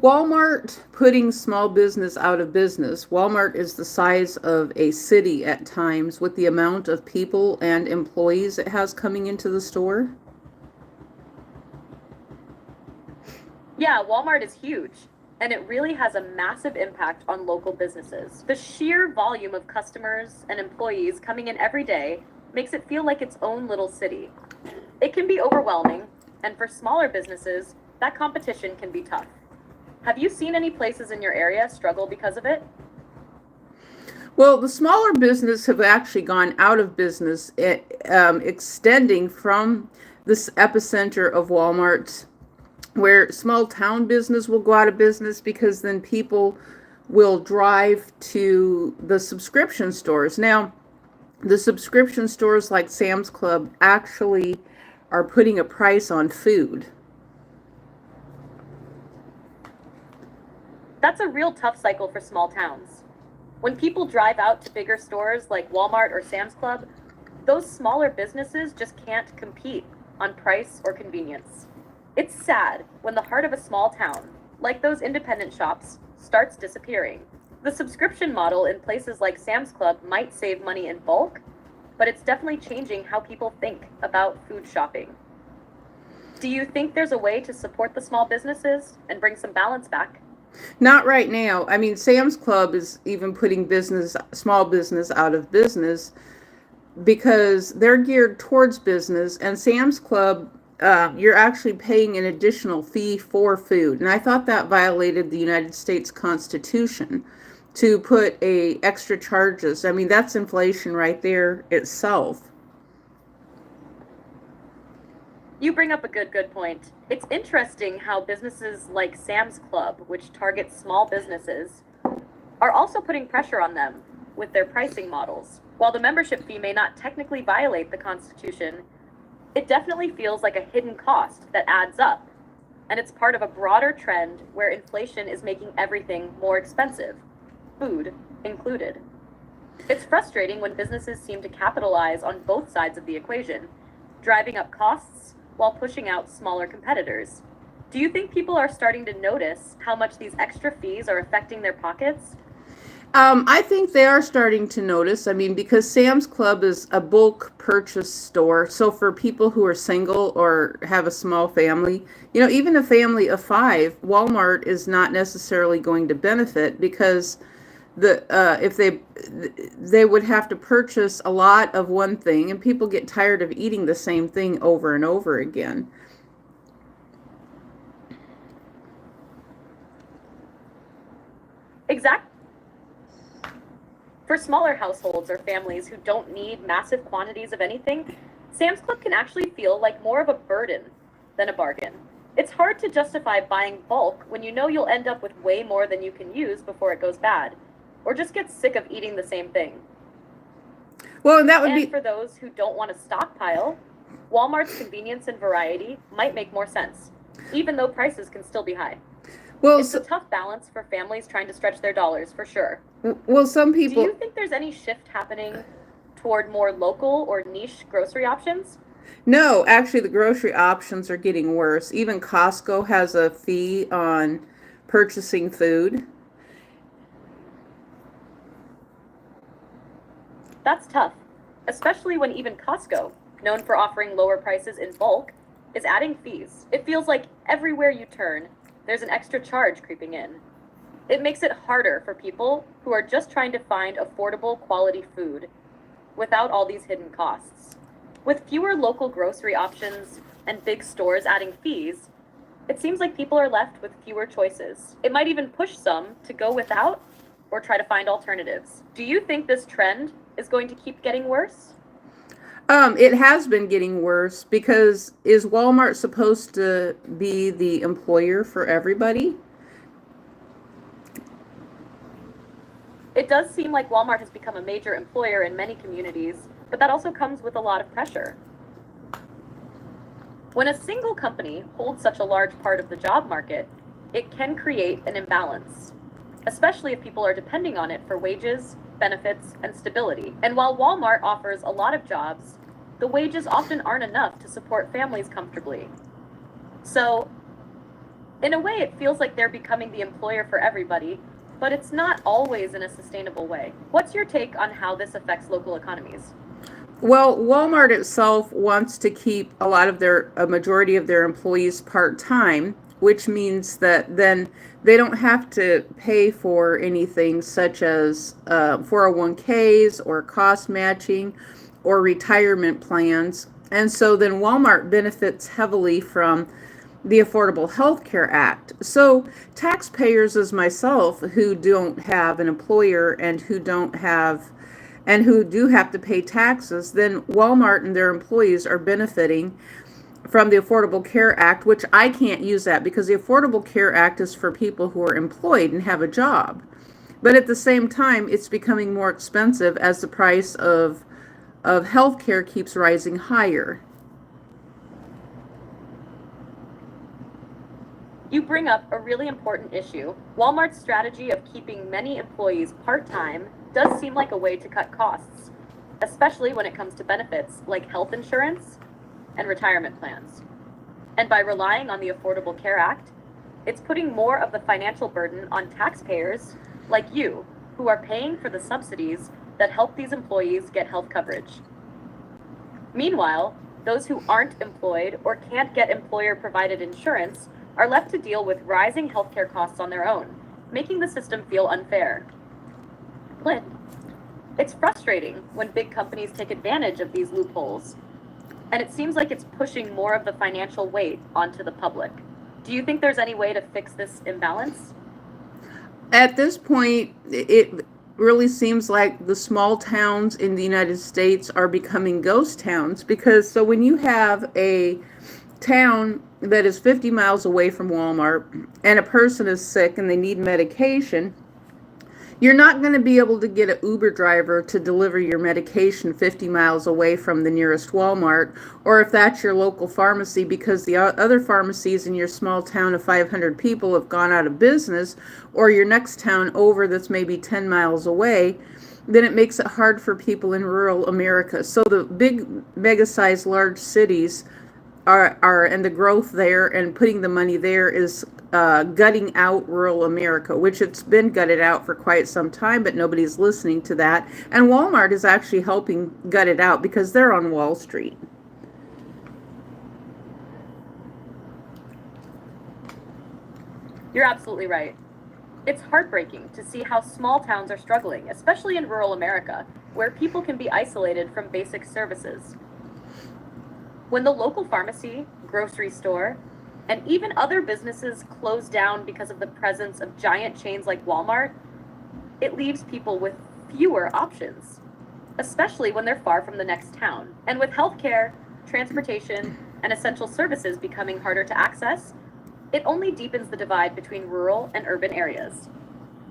Walmart putting small business out of business. Walmart is the size of a city at times with the amount of people and employees it has coming into the store. Yeah, Walmart is huge, and it really has a massive impact on local businesses. The sheer volume of customers and employees coming in every day makes it feel like its own little city. It can be overwhelming, and for smaller businesses, that competition can be tough. Have you seen any places in your area struggle because of it? Well, the smaller business have actually gone out of business, extending from this epicenter of Walmart, where small town business will go out of business because then people will drive to the subscription stores. Now, the subscription stores like Sam's Club actually are putting a price on food. That's a real tough cycle for small towns. When people drive out to bigger stores like Walmart or Sam's Club, those smaller businesses just can't compete on price or convenience. It's sad when the heart of a small town, like those independent shops, starts disappearing. The subscription model in places like Sam's Club might save money in bulk, but it's definitely changing how people think about food shopping. Do you think there's a way to support the small businesses and bring some balance back? Not right now. I mean, Sam's Club is even putting small business out of business because they're geared towards business, and Sam's Club, you're actually paying an additional fee for food, and I thought that violated the United States Constitution to put a extra charges. I mean, that's inflation right there itself. You bring up a good point. It's interesting how businesses like Sam's Club, which targets small businesses, are also putting pressure on them with their pricing models. While the membership fee may not technically violate the Constitution, it definitely feels like a hidden cost that adds up. And it's part of a broader trend where inflation is making everything more expensive, food included. It's frustrating when businesses seem to capitalize on both sides of the equation, driving up costs while pushing out smaller competitors. Do you think people are starting to notice how much these extra fees are affecting their pockets? I think they are starting to notice. I mean, because Sam's Club is a bulk purchase store. So for people who are single or have a small family, even a family of five, Walmart is not necessarily going to benefit because if they would have to purchase a lot of one thing, and people get tired of eating the same thing over and over again. Exactly. For smaller households or families who don't need massive quantities of anything, Sam's Club can actually feel like more of a burden than a bargain. It's hard to justify buying bulk when you know you'll end up with way more than you can use before it goes bad, or just get sick of eating the same thing. Well, and that would And be for those who don't want to stockpile, Walmart's convenience and variety might make more sense, even though prices can still be high. well, It's a so, tough balance for families trying to stretch their dollars, for sure. some Do people. you think there's any shift happening toward more local or niche grocery options? No, actually, the grocery options are getting worse. Even Costco has a fee on purchasing food. That's tough, especially when even Costco, known for offering lower prices in bulk, is adding fees. It feels like everywhere you turn, there's an extra charge creeping in. It makes it harder for people who are just trying to find affordable quality food without all these hidden costs. With fewer local grocery options and big stores adding fees, it seems like people are left with fewer choices. It might even push some to go without or try to find alternatives. Do you think this trend is going to keep getting worse? It has been getting worse because is Walmart supposed to be the employer for everybody? It does seem like Walmart has become a major employer in many communities, but that also comes with a lot of pressure. When a single company holds such a large part of the job market, it can create an imbalance, especially if people are depending on it for wages, benefits, and stability. And while Walmart offers a lot of jobs, the wages often aren't enough to support families comfortably. So, In a way, it feels like they're becoming the employer for everybody, but it's not always in a sustainable way. What's your take on how this affects local economies? Well, Walmart itself wants to keep a majority of their employees part-time, which means that then they don't have to pay for anything such as 401ks or cost matching or retirement plans. And so then Walmart benefits heavily from the Affordable Health Care Act. So taxpayers as myself who don't have an employer and who do have to pay taxes, then Walmart and their employees are benefiting from the Affordable Care Act, which I can't use that because the Affordable Care Act is for people who are employed and have a job. But at the same time, it's becoming more expensive as the price of health care keeps rising higher. You bring up a really important issue. Walmart's strategy of keeping many employees part-time does seem like a way to cut costs, especially when it comes to benefits like health insurance and retirement plans. And by relying on the Affordable Care Act, it's putting more of the financial burden on taxpayers like you, who are paying for the subsidies that help these employees get health coverage. Meanwhile, those who aren't employed or can't get employer-provided insurance are left to deal with rising healthcare costs on their own, making the system feel unfair. Lynn, it's frustrating when big companies take advantage of these loopholes, and it seems like it's pushing more of the financial weight onto the public. Do you think there's any way to fix this imbalance? At this point, it really seems like the small towns in the United States are becoming ghost towns because so when you have a town that is 50 miles away from Walmart and a person is sick and they need medication, you're not going to be able to get an Uber driver to deliver your medication 50 miles away from the nearest Walmart, or if that's your local pharmacy because the other pharmacies in your small town of 500 people have gone out of business, or your next town over that's maybe 10 miles away, then it makes it hard for people in rural America. So the big mega-sized large cities are and the growth there and putting the money there is gutting out rural America, which it's been gutted out for quite some time, but nobody's listening to that. And Walmart is actually helping gut it out because they're on Wall Street. You're absolutely right. It's heartbreaking to see how small towns are struggling, especially in rural America, where people can be isolated from basic services. When the local pharmacy, grocery store, and even other businesses close down because of the presence of giant chains like Walmart, it leaves people with fewer options, especially when they're far from the next town. And with healthcare, transportation, and essential services becoming harder to access, it only deepens the divide between rural and urban areas.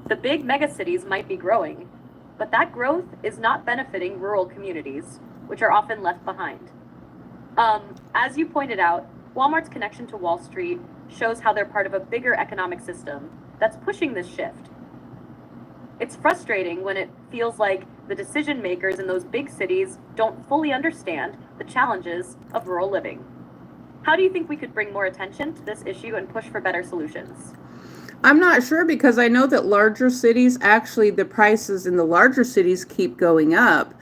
The big megacities might be growing, but that growth is not benefiting rural communities, which are often left behind. As you pointed out, Walmart's connection to Wall Street shows how they're part of a bigger economic system that's pushing this shift. It's frustrating when it feels like the decision makers in those big cities don't fully understand the challenges of rural living. How do you think we could bring more attention to this issue and push for better solutions? I'm not sure because I know that larger cities, actually the prices in the larger cities keep going up.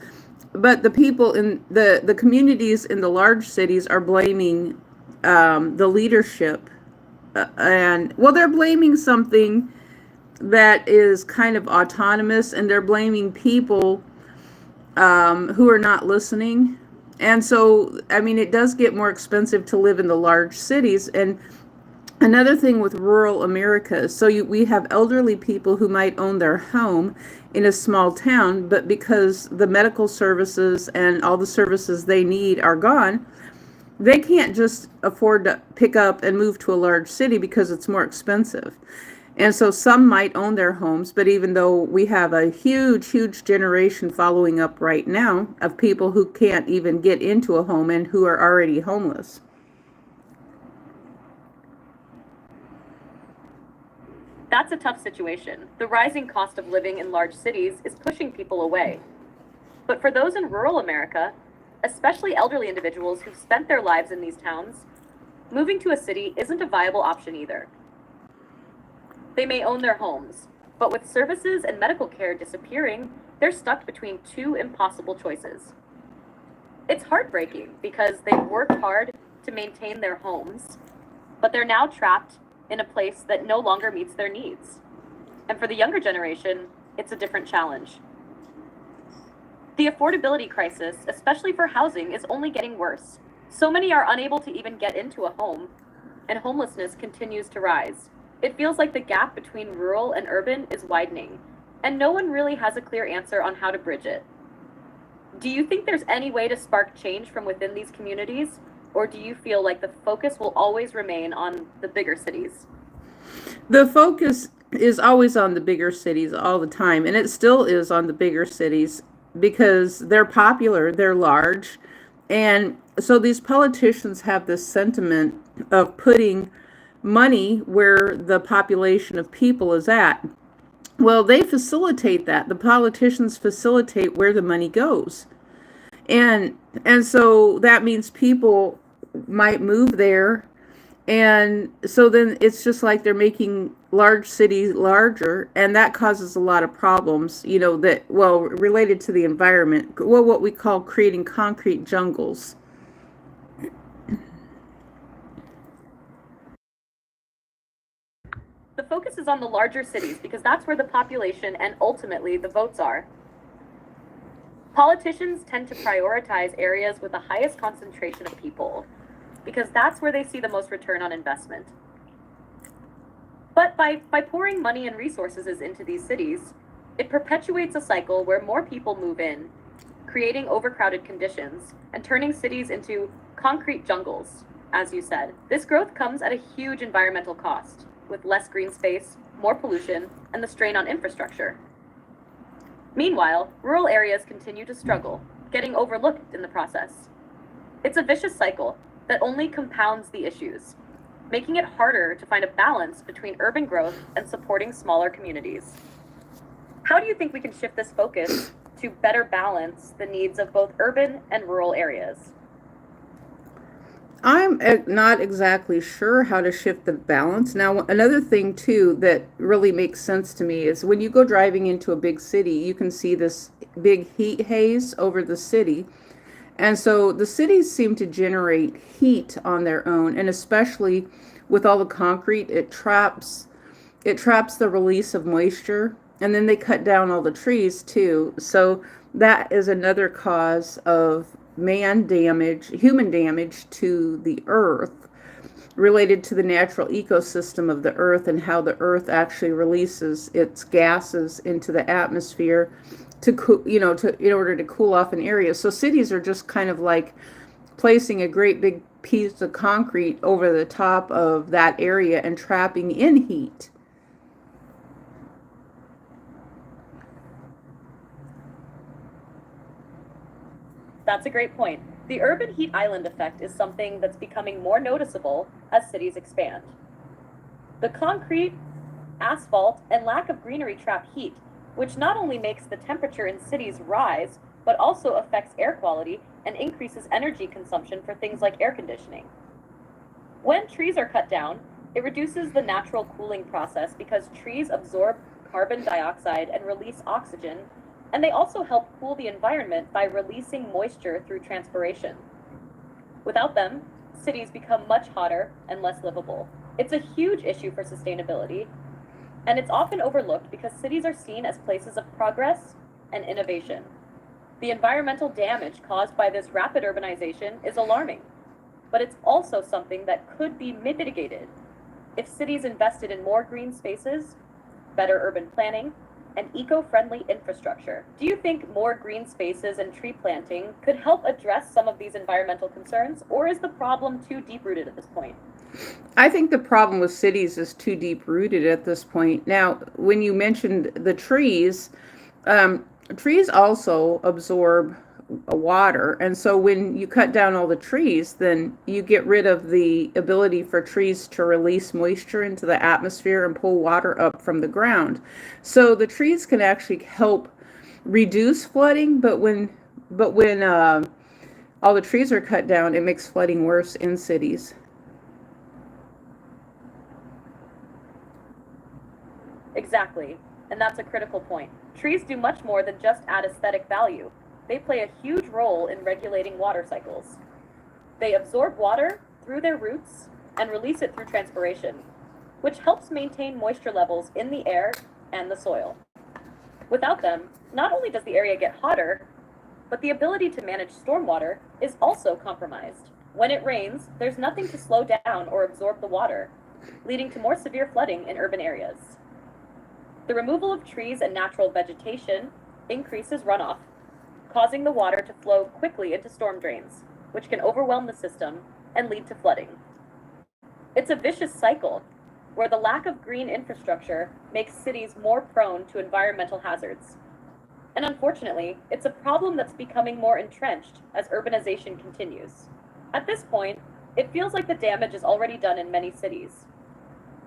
But the people in the communities in the large cities are blaming the leadership. They're blaming something that is kind of autonomous, and they're blaming people who are not listening. And so, I mean, it does get more expensive to live in the large cities. And another thing with rural America, we have elderly people who might own their home in a small town, but because the medical services and all the services they need are gone, they can't just afford to pick up and move to a large city because it's more expensive. And so some might own their homes, but even though we have a huge, huge generation following up right now of people who can't even get into a home and who are already homeless. That's a tough situation. The rising cost of living in large cities is pushing people away. But for those in rural America, especially elderly individuals who've spent their lives in these towns, moving to a city isn't a viable option either. They may own their homes, but with services and medical care disappearing, they're stuck between two impossible choices. It's heartbreaking because they've worked hard to maintain their homes, but they're now trapped in a place that no longer meets their needs. And for the younger generation, it's a different challenge. The affordability crisis, especially for housing, is only getting worse. So many are unable to even get into a home, and homelessness continues to rise. It feels like the gap between rural and urban is widening, and no one really has a clear answer on how to bridge it. Do you think there's any way to spark change from within these communities, or do you feel like the focus will always remain on the bigger cities? The focus is always on the bigger cities all the time, and it still is on the bigger cities because they're popular, they're large, and so these politicians have this sentiment of putting money where the population of people is at. Well, they facilitate that. The politicians facilitate where the money goes. And so that means people might move there, and so then it's just like they're making large cities larger, and that causes a lot of problems, that, well, related to the environment, well, what we call creating concrete jungles. The focus is on the larger cities because that's where the population and ultimately the votes are. Politicians tend to prioritize areas with the highest concentration of people because that's where they see the most return on investment. But by pouring money and resources into these cities, it perpetuates a cycle where more people move in, creating overcrowded conditions and turning cities into concrete jungles, as you said. This growth comes at a huge environmental cost, with less green space, more pollution, and the strain on infrastructure. Meanwhile, rural areas continue to struggle, getting overlooked in the process. It's a vicious cycle that only compounds the issues, making it harder to find a balance between urban growth and supporting smaller communities. How do you think we can shift this focus to better balance the needs of both urban and rural areas? I'm not exactly sure how to shift the balance. Now, another thing too that really makes sense to me is when you go driving into a big city, you can see this big heat haze over the city. And so the cities seem to generate heat on their own, and especially with all the concrete, it traps the release of moisture, and then they cut down all the trees too. So that is another cause of human damage to the earth, related to the natural ecosystem of the earth and how the earth actually releases its gases into the atmosphere in order to cool off an area. So cities are just kind of like placing a great big piece of concrete over the top of that area and trapping in heat. That's a great point. The urban heat island effect is something that's becoming more noticeable as cities expand. The concrete, asphalt, and lack of greenery trap heat, which not only makes the temperature in cities rise, but also affects air quality and increases energy consumption for things like air conditioning. When trees are cut down, it reduces the natural cooling process because trees absorb carbon dioxide and release oxygen, and they also help cool the environment by releasing moisture through transpiration. Without them, cities become much hotter and less livable. It's a huge issue for sustainability, and it's often overlooked because cities are seen as places of progress and innovation. The environmental damage caused by this rapid urbanization is alarming, but it's also something that could be mitigated if cities invested in more green spaces, better urban planning, and eco-friendly infrastructure. Do you think more green spaces and tree planting could help address some of these environmental concerns, or is the problem too deep-rooted at this point? I think the problem with cities is too deep rooted at this point. Now, when you mentioned the trees, trees also absorb water. And so when you cut down all the trees, then you get rid of the ability for trees to release moisture into the atmosphere and pull water up from the ground. So the trees can actually help reduce flooding, but when all the trees are cut down, it makes flooding worse in cities. Exactly, and that's a critical point. Trees do much more than just add aesthetic value. They play a huge role in regulating water cycles. They absorb water through their roots and release it through transpiration, which helps maintain moisture levels in the air and the soil. Without them, not only does the area get hotter, but the ability to manage stormwater is also compromised. When it rains, there's nothing to slow down or absorb the water, leading to more severe flooding in urban areas. The removal of trees and natural vegetation increases runoff, causing the water to flow quickly into storm drains, which can overwhelm the system and lead to flooding. It's a vicious cycle where the lack of green infrastructure makes cities more prone to environmental hazards. And unfortunately, it's a problem that's becoming more entrenched as urbanization continues. At this point, it feels like the damage is already done in many cities.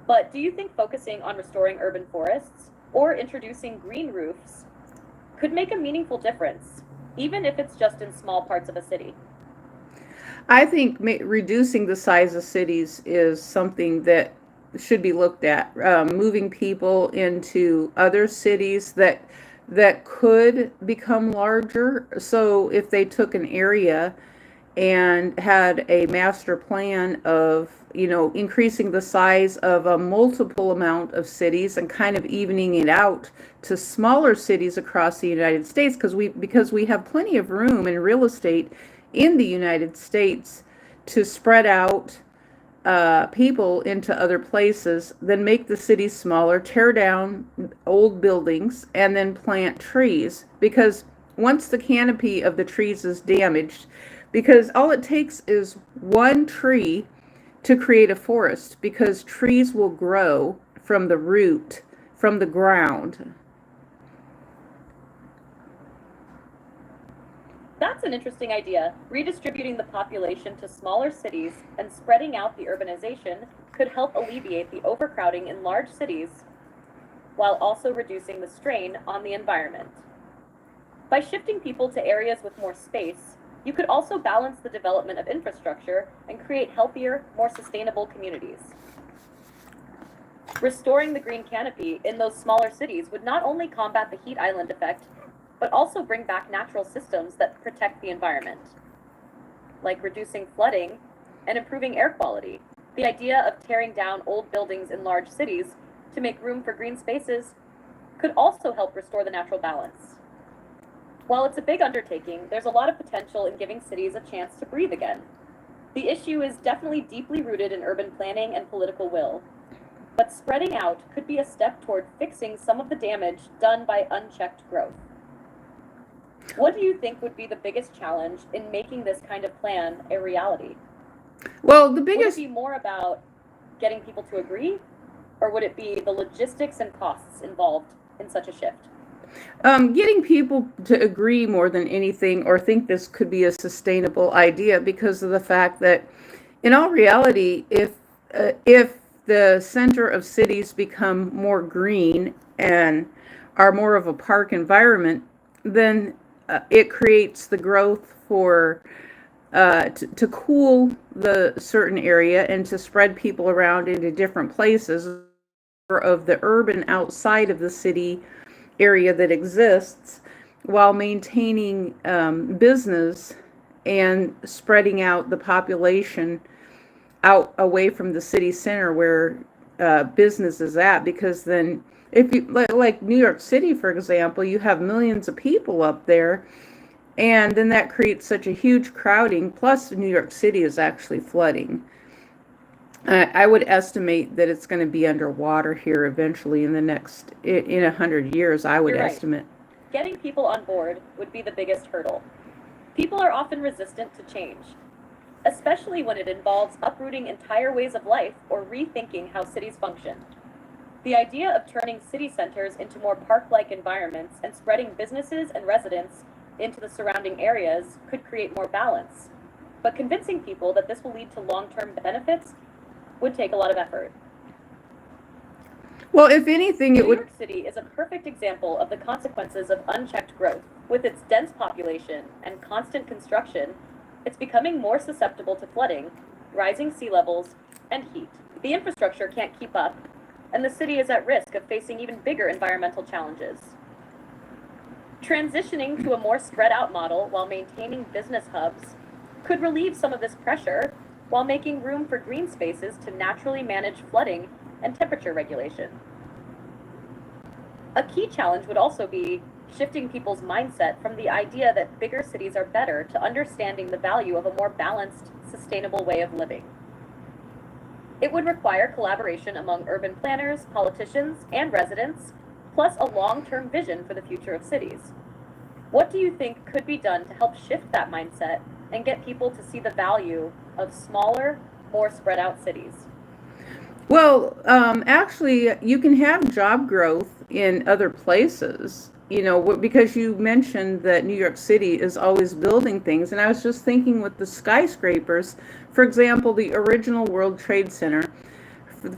But do you think focusing on restoring urban forests or introducing green roofs could make a meaningful difference, even if it's just in small parts of a city? I think reducing the size of cities is something that should be looked at. Moving people into other cities that could become larger. So if they took an area and had a master plan of, increasing the size of a multiple amount of cities and kind of evening it out to smaller cities across the United States, because we have plenty of room in real estate in the United States to spread out people into other places, then make the cities smaller, tear down old buildings, and then plant trees. Because once the canopy of the trees is damaged, because all it takes is one tree to create a forest, because trees will grow from the root, from the ground. That's an interesting idea. Redistributing the population to smaller cities and spreading out the urbanization could help alleviate the overcrowding in large cities while also reducing the strain on the environment. By shifting people to areas with more space, you could also balance the development of infrastructure and create healthier, more sustainable communities. Restoring the green canopy in those smaller cities would not only combat the heat island effect, but also bring back natural systems that protect the environment, like reducing flooding and improving air quality. The idea of tearing down old buildings in large cities to make room for green spaces could also help restore the natural balance. While it's a big undertaking, there's a lot of potential in giving cities a chance to breathe again. The issue is definitely deeply rooted in urban planning and political will, but spreading out could be a step toward fixing some of the damage done by unchecked growth. What do you think would be the biggest challenge in making this kind of plan a reality? Well, Would it be more about getting people to agree, or would it be the logistics and costs involved in such a shift? Getting people to agree more than anything, or think this could be a sustainable idea, because of the fact that, in all reality, if the center of cities become more green and are more of a park environment, then it creates the growth for to cool the certain area and to spread people around into different places of the urban outside of the city area that exists, while maintaining business and spreading out the population out away from the city center where business is at. Because then, if you like New York City, for example, you have millions of people up there, and then that creates such a huge crowding. Plus, New York City is actually flooding. I would estimate that it's going to be underwater here eventually in 100 years, I would You're right. estimate. Getting people on board would be the biggest hurdle. People are often resistant to change, especially when it involves uprooting entire ways of life or rethinking how cities function. The idea of turning city centers into more park-like environments and spreading businesses and residents into the surrounding areas could create more balance. But convincing people that this will lead to long-term benefits would take a lot of effort. Well, if anything, it New would. York City is a perfect example of the consequences of unchecked growth. With its dense population and constant construction, it's becoming more susceptible to flooding, rising sea levels, and heat. The infrastructure can't keep up, and the city is at risk of facing even bigger environmental challenges. Transitioning to a more spread out model while maintaining business hubs could relieve some of this pressure while making room for green spaces to naturally manage flooding and temperature regulation. A key challenge would also be shifting people's mindset from the idea that bigger cities are better to understanding the value of a more balanced, sustainable way of living. It would require collaboration among urban planners, politicians, and residents, plus a long-term vision for the future of cities. What do you think could be done to help shift that mindset and get people to see the value of smaller, more spread out cities? Well, actually, you can have job growth in other places, because you mentioned that New York City is always building things. And I was just thinking with the skyscrapers, for example, the original World Trade Center,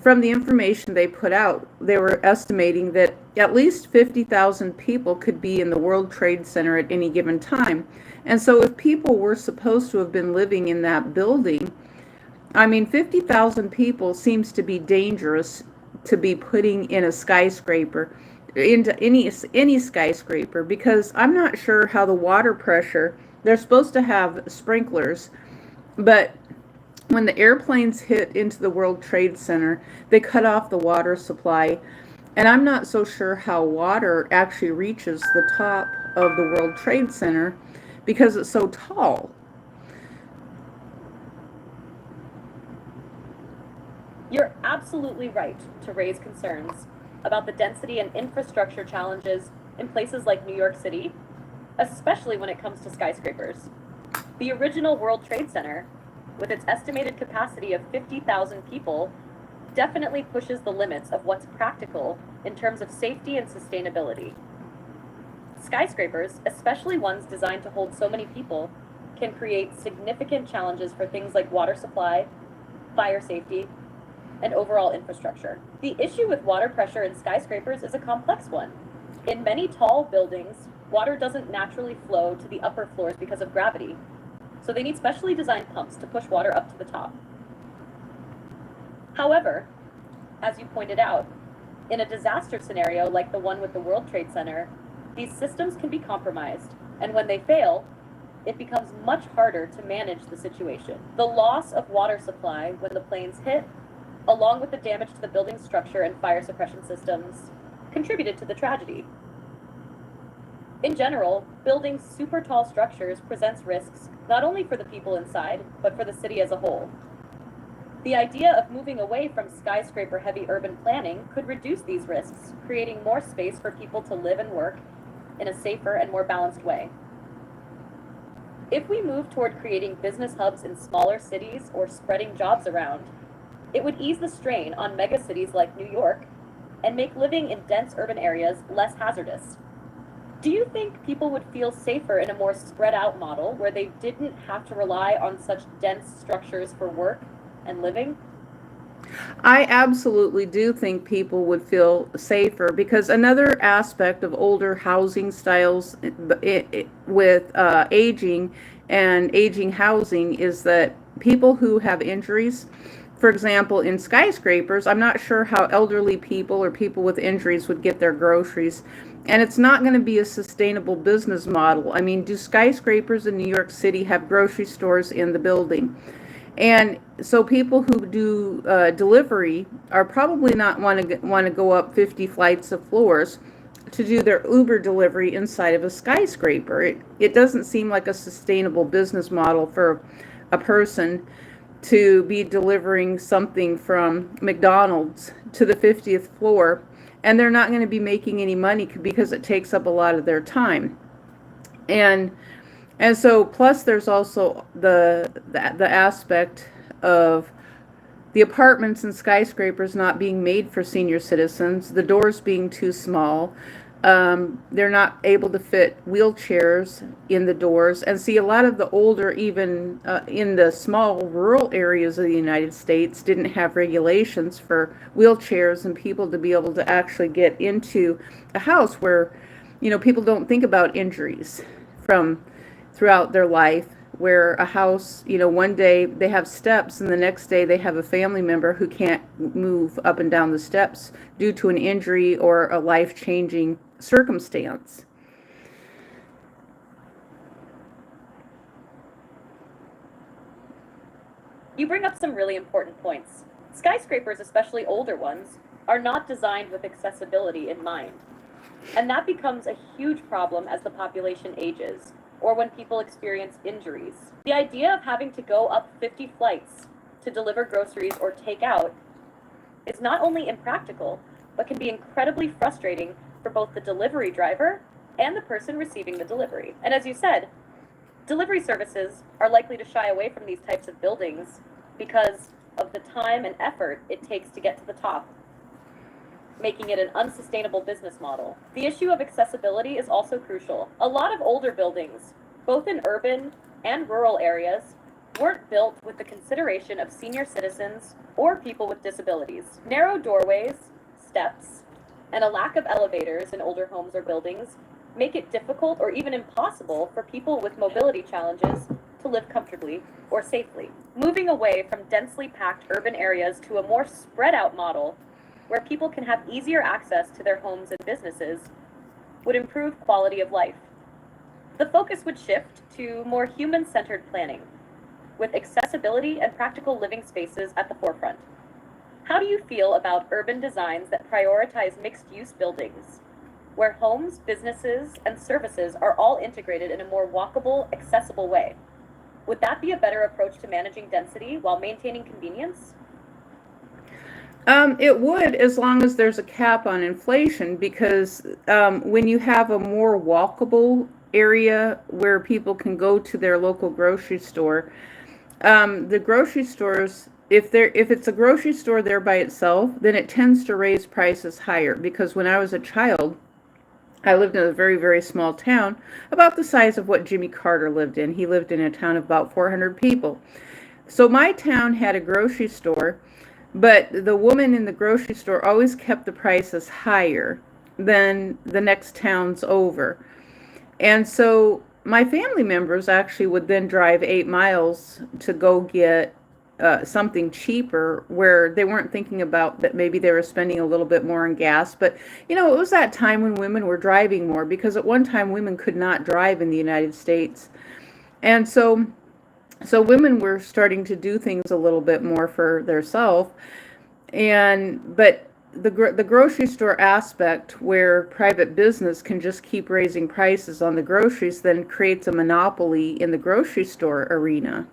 from the information they put out, they were estimating that at least 50,000 people could be in the World Trade Center at any given time. And so if people were supposed to have been living in that building, 50,000 people seems to be dangerous to be putting in a skyscraper, into any skyscraper, because I'm not sure how the water pressure, they're supposed to have sprinklers, but when the airplanes hit into the World Trade Center, they cut off the water supply, and I'm not so sure how water actually reaches the top of the World Trade Center because it's so tall. You're absolutely right to raise concerns about the density and infrastructure challenges in places like New York City, especially when it comes to skyscrapers. The original World Trade Center, with its estimated capacity of 50,000 people, definitely pushes the limits of what's practical in terms of safety and sustainability. Skyscrapers, especially ones designed to hold so many people, can create significant challenges for things like water supply, fire safety, and overall infrastructure. The issue with water pressure in skyscrapers is a complex one. In many tall buildings, water doesn't naturally flow to the upper floors because of gravity, so they need specially designed pumps to push water up to the top. However, as you pointed out, in a disaster scenario like the one with the World Trade Center, these systems can be compromised, and when they fail, it becomes much harder to manage the situation. The loss of water supply when the planes hit, along with the damage to the building structure and fire suppression systems, contributed to the tragedy. In general, building super tall structures presents risks not only for the people inside, but for the city as a whole. The idea of moving away from skyscraper-heavy urban planning could reduce these risks, creating more space for people to live and work in a safer and more balanced way. If we move toward creating business hubs in smaller cities or spreading jobs around, it would ease the strain on megacities like New York and make living in dense urban areas less hazardous. Do you think people would feel safer in a more spread out model where they didn't have to rely on such dense structures for work and living? I absolutely do think people would feel safer, because another aspect of older housing styles with aging and aging housing is that people who have injuries, for example, in skyscrapers, I'm not sure how elderly people or people with injuries would get their groceries. And it's not going to be a sustainable business model. Do skyscrapers in New York City have grocery stores in the building? And so people who do delivery are probably not want to go up 50 flights of floors to do their Uber delivery inside of a skyscraper. It doesn't seem like a sustainable business model for a person to be delivering something from McDonald's to the 50th floor, and they're not going to be making any money because it takes up a lot of their time. And so plus there's also the aspect of the apartments and skyscrapers not being made for senior citizens, the doors being too small. They're not able to fit wheelchairs in the doors. And see, a lot of the older, even in the small rural areas of the United States, didn't have regulations for wheelchairs and people to be able to actually get into a house where, people don't think about injuries from throughout their life where a house, one day they have steps and the next day they have a family member who can't move up and down the steps due to an injury or a life-changing circumstance. You bring up some really important points. Skyscrapers, especially older ones, are not designed with accessibility in mind. And that becomes a huge problem as the population ages, or when people experience injuries. The idea of having to go up 50 flights to deliver groceries or take out is not only impractical, but can be incredibly frustrating for both the delivery driver and the person receiving the delivery. And as you said, delivery services are likely to shy away from these types of buildings because of the time and effort it takes to get to the top, making it an unsustainable business model. The issue of accessibility is also crucial. A lot of older buildings, both in urban and rural areas, weren't built with the consideration of senior citizens or people with disabilities. Narrow doorways, steps, and a lack of elevators in older homes or buildings make it difficult or even impossible for people with mobility challenges to live comfortably or safely. Moving away from densely packed urban areas to a more spread out model where people can have easier access to their homes and businesses would improve quality of life. The focus would shift to more human-centered planning, with accessibility and practical living spaces at the forefront. How do you feel about urban designs that prioritize mixed-use buildings, where homes, businesses, and services are all integrated in a more walkable, accessible way? Would that be a better approach to managing density while maintaining convenience? It would, as long as there's a cap on inflation, because when you have a more walkable area where people can go to their local grocery store, the grocery stores, if it's a grocery store there by itself, then it tends to raise prices higher. Because when I was a child, I lived in a very, very small town, about the size of what Jimmy Carter lived in. He lived in a town of about 400 people. So my town had a grocery store, but the woman in the grocery store always kept the prices higher than the next towns over. And so my family members actually would then drive 8 miles to go get something cheaper, where they weren't thinking about that maybe they were spending a little bit more on gas. But, it was that time when women were driving more, because at one time women could not drive in the United States. And so women were starting to do things a little bit more for themselves. But the grocery store aspect, where private business can just keep raising prices on the groceries, then creates a monopoly in the grocery store arena.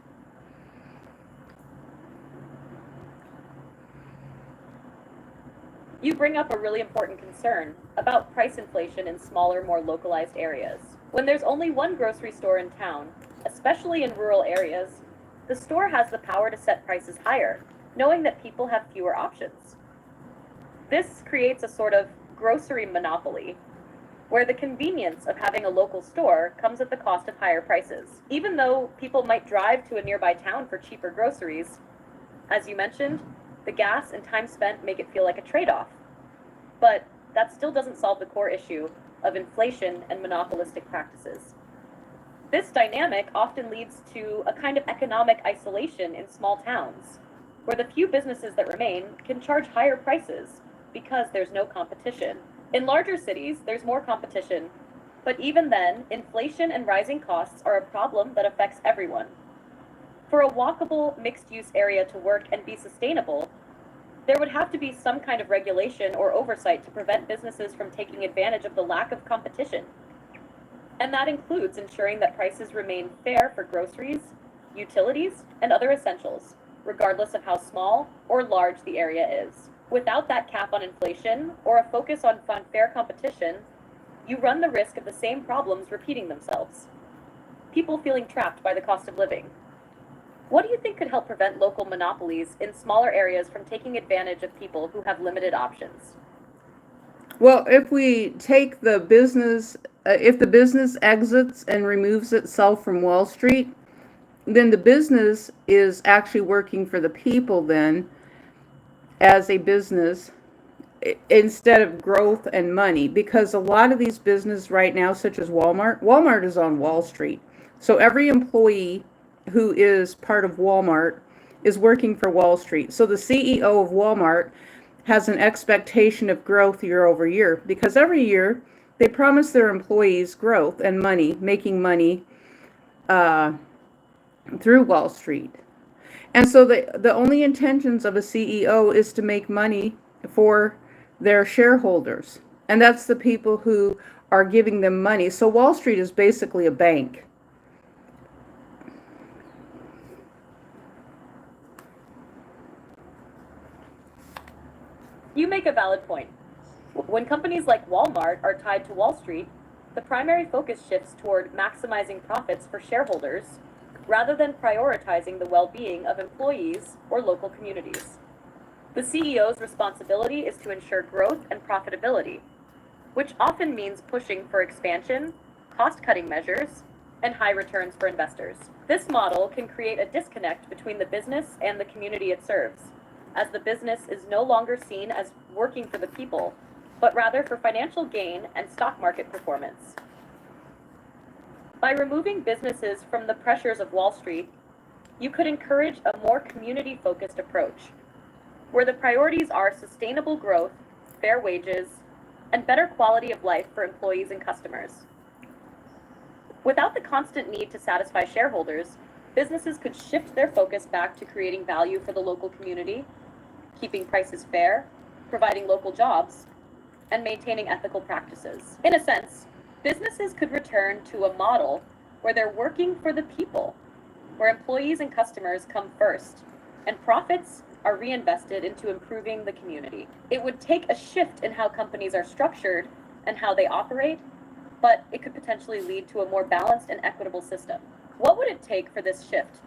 You bring up a really important concern about price inflation in smaller, more localized areas. When there's only one grocery store in town, especially in rural areas, the store has the power to set prices higher, knowing that people have fewer options. This creates a sort of grocery monopoly, where the convenience of having a local store comes at the cost of higher prices. Even though people might drive to a nearby town for cheaper groceries, as you mentioned, the gas and time spent make it feel like a trade-off. But that still doesn't solve the core issue of inflation and monopolistic practices. This dynamic often leads to a kind of economic isolation in small towns, where the few businesses that remain can charge higher prices because there's no competition. In larger cities, there's more competition, but even then, inflation and rising costs are a problem that affects everyone. For a walkable, mixed-use area to work and be sustainable, there would have to be some kind of regulation or oversight to prevent businesses from taking advantage of the lack of competition. And that includes ensuring that prices remain fair for groceries, utilities, and other essentials, regardless of how small or large the area is. Without that cap on inflation or a focus on fair competition, you run the risk of the same problems repeating themselves. People feeling trapped by the cost of living. What do you think could help prevent local monopolies in smaller areas from taking advantage of people who have limited options? Well, if we take the business, if the business exits and removes itself from Wall Street, then the business is actually working for the people then, as a business, instead of growth and money. Because a lot of these businesses right now, such as Walmart is on Wall Street. So every employee who is part of Walmart, is working for Wall Street. So the CEO of Walmart has an expectation of growth year over year because every year they promise their employees growth and money, making money through Wall Street. And so the only intentions of a CEO is to make money for their shareholders. And that's the people who are giving them money. So Wall Street is basically a bank. You make a valid point. When companies like Walmart are tied to Wall Street, the primary focus shifts toward maximizing profits for shareholders rather than prioritizing the well-being of employees or local communities. The CEO's responsibility is to ensure growth and profitability, which often means pushing for expansion, cost-cutting measures, and high returns for investors. This model can create a disconnect between the business and the community it serves, as the business is no longer seen as working for the people, but rather for financial gain and stock market performance. By removing businesses from the pressures of Wall Street, you could encourage a more community-focused approach, where the priorities are sustainable growth, fair wages, and better quality of life for employees and customers. Without the constant need to satisfy shareholders, businesses could shift their focus back to creating value for the local community, keeping prices fair, providing local jobs, and maintaining ethical practices. In a sense, businesses could return to a model where they're working for the people, where employees and customers come first, and profits are reinvested into improving the community. It would take a shift in how companies are structured and how they operate, but it could potentially lead to a more balanced and equitable system. What would it take for this shift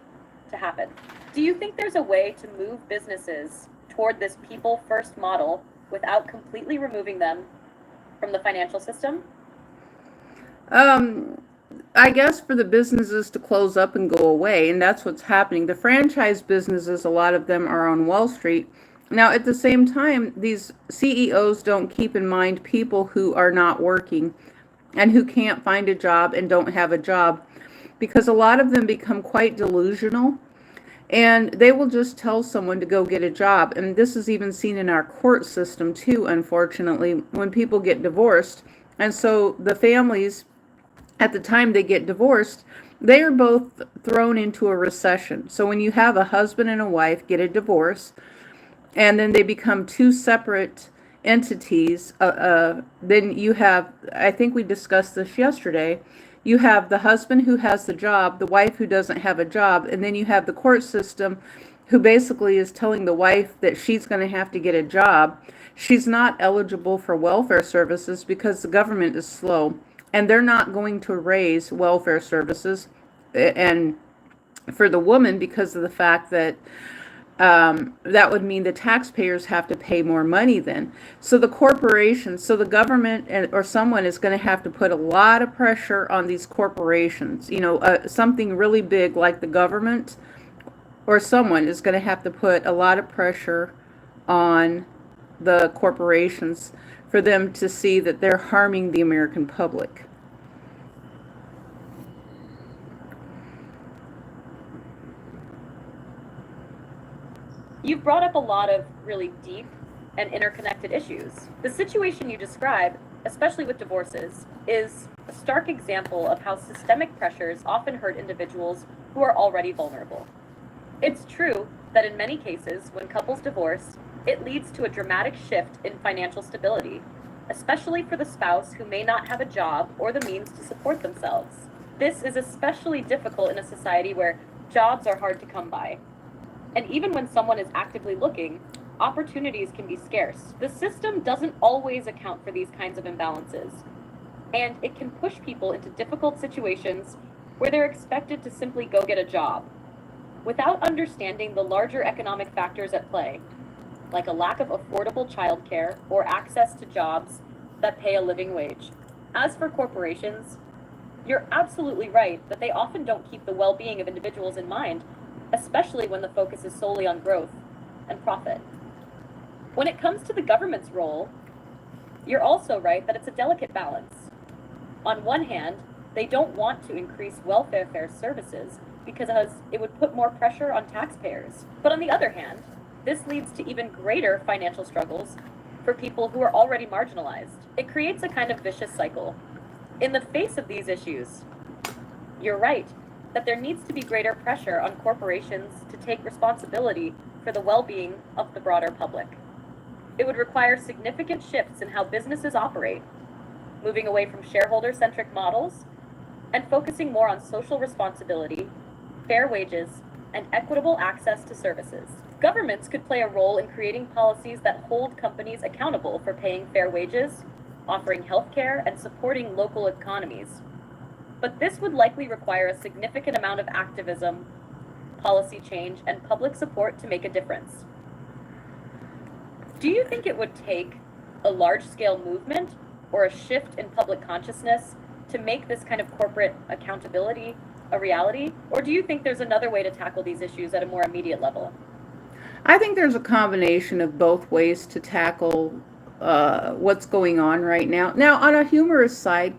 to happen? Do you think there's a way to move businesses toward this people-first model without completely removing them from the financial system? I guess for the businesses to close up and go away, and that's what's happening. The franchise businesses, a lot of them are on Wall Street. Now, at the same time, these CEOs don't keep in mind people who are not working and who can't find a job and don't have a job, because a lot of them become quite delusional and they will just tell someone to go get a job. And this is even seen in our court system too, unfortunately, when people get divorced. And so the families, at the time they get divorced, they are both thrown into a recession. So when you have a husband and a wife get a divorce, and then they become two separate entities, then you have, I think we discussed this yesterday, you have the husband who has the job, the wife who doesn't have a job, and then you have the court system who basically is telling the wife that she's going to have to get a job. She's not eligible for welfare services because the government is slow, and they're not going to raise welfare services and for the woman because of the fact that that would mean the taxpayers have to pay more money then. So the corporations, so the government or someone is going to have to put a lot of pressure on these corporations. You know, something really big like the government or someone is going to have to put a lot of pressure on the corporations for them to see that they're harming the American public. You've brought up a lot of really deep and interconnected issues. The situation you describe, especially with divorces, is a stark example of how systemic pressures often hurt individuals who are already vulnerable. It's true that in many cases, when couples divorce, it leads to a dramatic shift in financial stability, especially for the spouse who may not have a job or the means to support themselves. This is especially difficult in a society where jobs are hard to come by. And even when someone is actively looking, opportunities can be scarce. The system doesn't always account for these kinds of imbalances, and it can push people into difficult situations where they're expected to simply go get a job, without understanding the larger economic factors at play, like a lack of affordable childcare or access to jobs that pay a living wage. As for corporations, you're absolutely right that they often don't keep the well-being of individuals in mind, especially when the focus is solely on growth and profit. When it comes to the government's role, you're also right that it's a delicate balance. On one hand, they don't want to increase welfare services because it would put more pressure on taxpayers. But on the other hand, this leads to even greater financial struggles for people who are already marginalized. It creates a kind of vicious cycle. In the face of these issues, you're right that there needs to be greater pressure on corporations to take responsibility for the well-being of the broader public. It would require significant shifts in how businesses operate, moving away from shareholder-centric models and focusing more on social responsibility, fair wages, and equitable access to services. Governments could play a role in creating policies that hold companies accountable for paying fair wages, offering healthcare, and supporting local economies. But this would likely require a significant amount of activism, policy change, and public support to make a difference. Do you think it would take a large-scale movement or a shift in public consciousness to make this kind of corporate accountability a reality? Or do you think there's another way to tackle these issues at a more immediate level? I think there's a combination of both ways to tackle what's going on right now. Now, on a humorous side,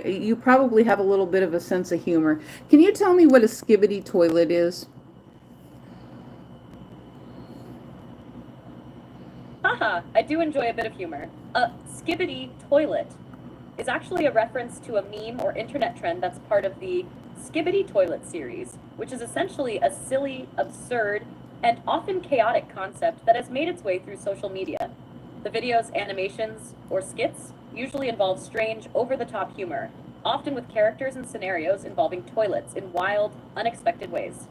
you probably have a little bit of a sense of humor. Can you tell me what a skibbity toilet is? Haha, I do enjoy a bit of humor. A skibbity toilet is actually a reference to a meme or internet trend that's part of the Skibbity Toilet series, which is essentially a silly, absurd, and often chaotic concept that has made its way through social media. The video's animations or skits usually involve strange, over-the-top humor, often with characters and scenarios involving toilets in wild, unexpected ways.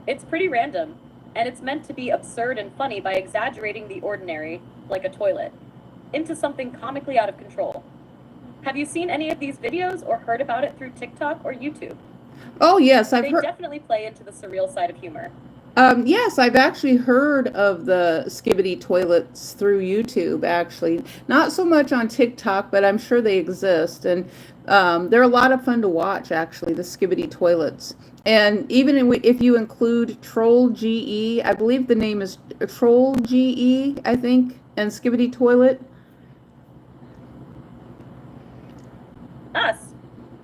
It's pretty random, and it's meant to be absurd and funny by exaggerating the ordinary, like a toilet, into something comically out of control. Have you seen any of these videos or heard about it through TikTok or YouTube? Oh, yes, They definitely play into the surreal side of humor. Yes, I've actually heard of the skibbity toilets through YouTube, actually. Not so much on TikTok, but I'm sure they exist. And they're a lot of fun to watch, actually, the skibbity toilets. And even if you include Troll GE, I believe the name is Troll GE, I think, and Skibbity Toilet.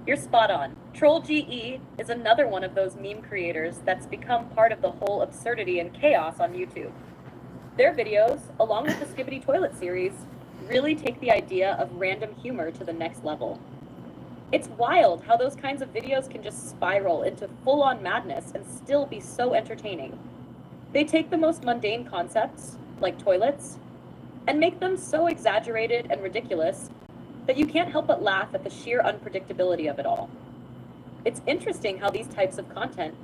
You're spot on. Troll GE is another one of those meme creators that's become part of the whole absurdity and chaos on YouTube. Their videos, along with the Skibbity Toilet series, really take the idea of random humor to the next level. It's wild how those kinds of videos can just spiral into full-on madness and still be so entertaining. They take the most mundane concepts, like toilets, and make them so exaggerated and ridiculous that you can't help but laugh at the sheer unpredictability of it all. It's interesting how these types of content,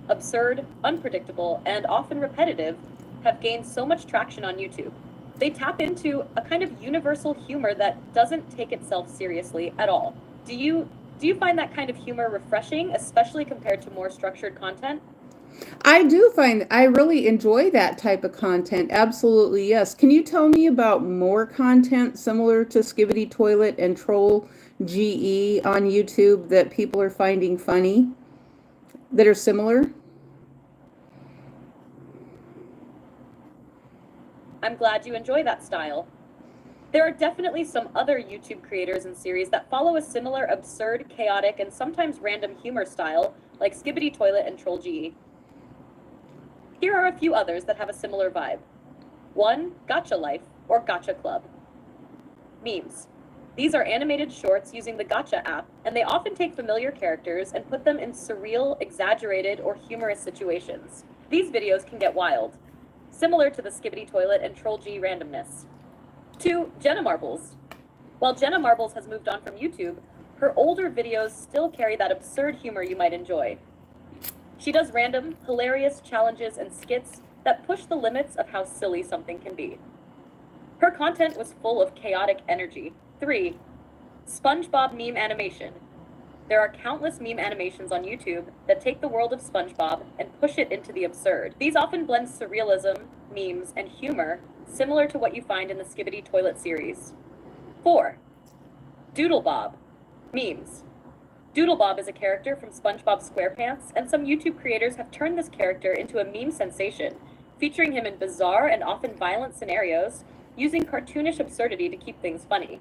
absurd, unpredictable, and often repetitive, have gained so much traction on YouTube. They tap into a kind of universal humor that doesn't take itself seriously at all. Do you find that kind of humor refreshing, especially compared to more structured content? I really enjoy that type of content. Absolutely, yes. Can you tell me about more content similar to Skibbity Toilet and Troll GE on YouTube that people are finding funny that are similar? I'm glad you enjoy that style. There are definitely some other YouTube creators and series that follow a similar absurd, chaotic, and sometimes random humor style, like Skibbity Toilet and Troll GE. Here are a few others that have a similar vibe. 1. Gacha Life, or Gacha Club. Memes. These are animated shorts using the Gacha app, and they often take familiar characters and put them in surreal, exaggerated, or humorous situations. These videos can get wild, similar to the Skibbity Toilet and Troll G randomness. 2. Jenna Marbles. While Jenna Marbles has moved on from YouTube, her older videos still carry that absurd humor you might enjoy. She does random, hilarious challenges and skits that push the limits of how silly something can be. Her content was full of chaotic energy. 3. SpongeBob meme animation. There are countless meme animations on YouTube that take the world of SpongeBob and push it into the absurd. These often blend surrealism, memes, and humor, similar to what you find in the Skibbity Toilet series. 4. Doodlebob. Memes. Doodlebob is a character from SpongeBob SquarePants, and some YouTube creators have turned this character into a meme sensation, featuring him in bizarre and often violent scenarios, using cartoonish absurdity to keep things funny.